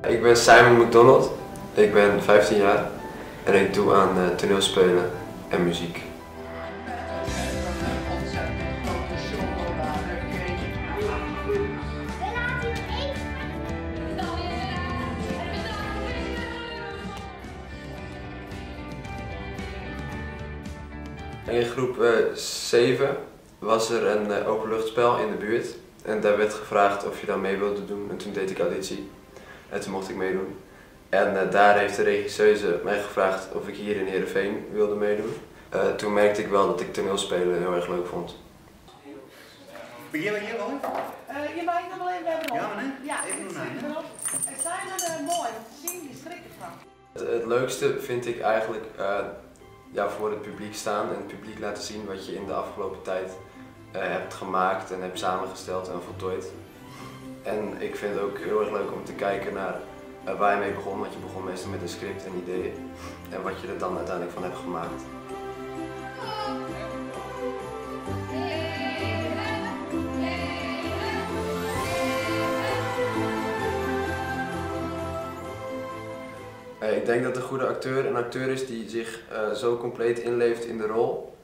Ik ben Simon McDonald, ik ben 15 jaar en ik doe aan toneelspelen en muziek. In groep 7 was er een openluchtspel in de buurt en daar werd gevraagd of je dan mee wilde doen en toen deed ik auditie en toen mocht ik meedoen. En daar heeft de regisseuse mij gevraagd of ik hier in Heerenveen wilde meedoen. Toen merkte ik wel dat ik toneelspelen heel erg leuk vond. Begin we hier al? Je mag nog wel even hebben. Ja, meneer? Ja, even doen. het zijn er mooi om te zien, die strikken van. Het leukste vind ik eigenlijk voor het publiek staan en het publiek laten zien wat je in de afgelopen tijd hebt gemaakt en hebt samengesteld en voltooid. En ik vind het ook heel erg leuk om te kijken naar waar je mee begon, want je begon meestal met een script en ideeën en wat je er dan uiteindelijk van hebt gemaakt. Ik denk dat een goede acteur een acteur is die zich zo compleet inleeft in de rol,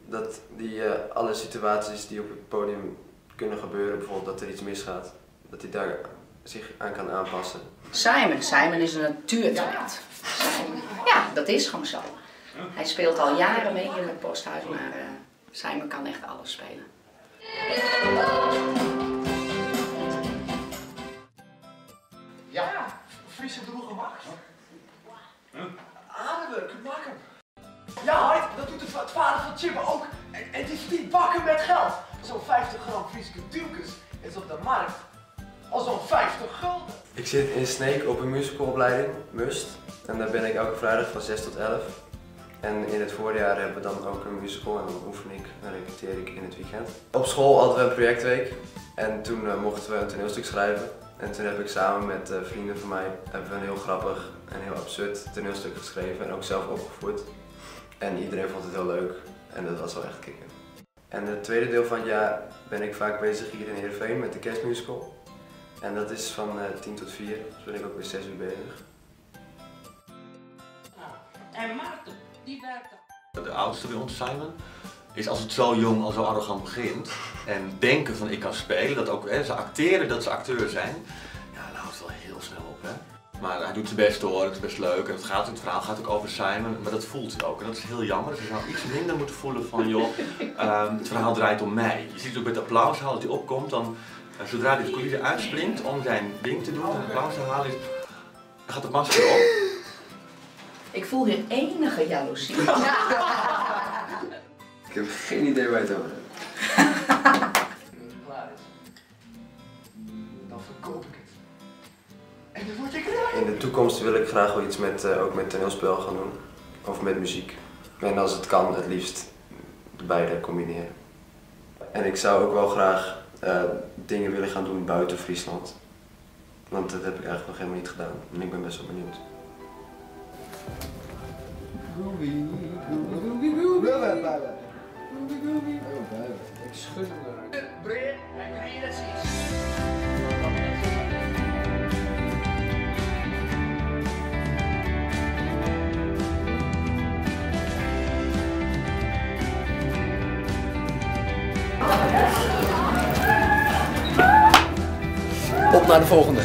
dat die alle situaties die op het podium kunnen gebeuren, bijvoorbeeld dat er iets misgaat, dat hij daar zich aan kan aanpassen. Simon is een natuurtalent. Ja, dat is gewoon zo. Hij speelt al jaren mee in het Posthuis, maar Simon kan echt alles spelen. Ja, Friese droege wacht. Aardewerk, bakken. Ja, Hart, dat doet het vader van Chibbe ook. En die verdient bakken met geld. Zo'n 50 gram Friese duwkes is op de markt al zo'n 50 gulden. Ik zit in Sneek op een musicalopleiding, MUST. En daar ben ik elke vrijdag van 6 tot 11. En in het voorjaar hebben we dan ook een musical en dan oefen ik en repeteer ik in het weekend. Op school hadden we een projectweek en toen mochten we een toneelstuk schrijven. En toen heb ik samen met vrienden van mij een heel grappig en heel absurd toneelstuk geschreven en ook zelf opgevoerd. En iedereen vond het heel leuk en dat was wel echt kicken. En het tweede deel van het jaar ben ik vaak bezig hier in Heerenveen met de kerstmusical. En dat is van 10 tot 4, dus ben ik ook weer 6 uur bezig. En Maarten, die werkt. De oudste bij ons, Simon, is als het zo jong al zo arrogant begint en denken van ik kan spelen, dat ook ze acteren dat ze acteur zijn, ja, daar houdt het wel heel snel op. Hè? Maar hij doet zijn best hoor, het is best leuk en het verhaal gaat ook over Simon, maar dat voelt hij ook en dat is heel jammer. Ze zou iets minder moeten voelen van joh, het verhaal draait om mij. Je ziet het ook met de applaushaal, als hij opkomt, dan zodra hij de coulisse uitspringt om zijn ding te doen en applaus te halen, dan gaat het masker op. Ik voel hier enige jaloezie. Ik heb geen idee waar je het over hebt. Als het klaar is, dan verkoop ik het. En dan word je rijk. In de toekomst wil ik graag wel iets ook met toneelspel gaan doen. Of met muziek. En als het kan, het liefst de beide combineren. En ik zou ook wel graag dingen willen gaan doen buiten Friesland. Want dat heb ik eigenlijk nog helemaal niet gedaan. En ik ben best wel benieuwd. Ik schud hem eruit. Breed, en krijg je dat ziet. Op naar de volgende.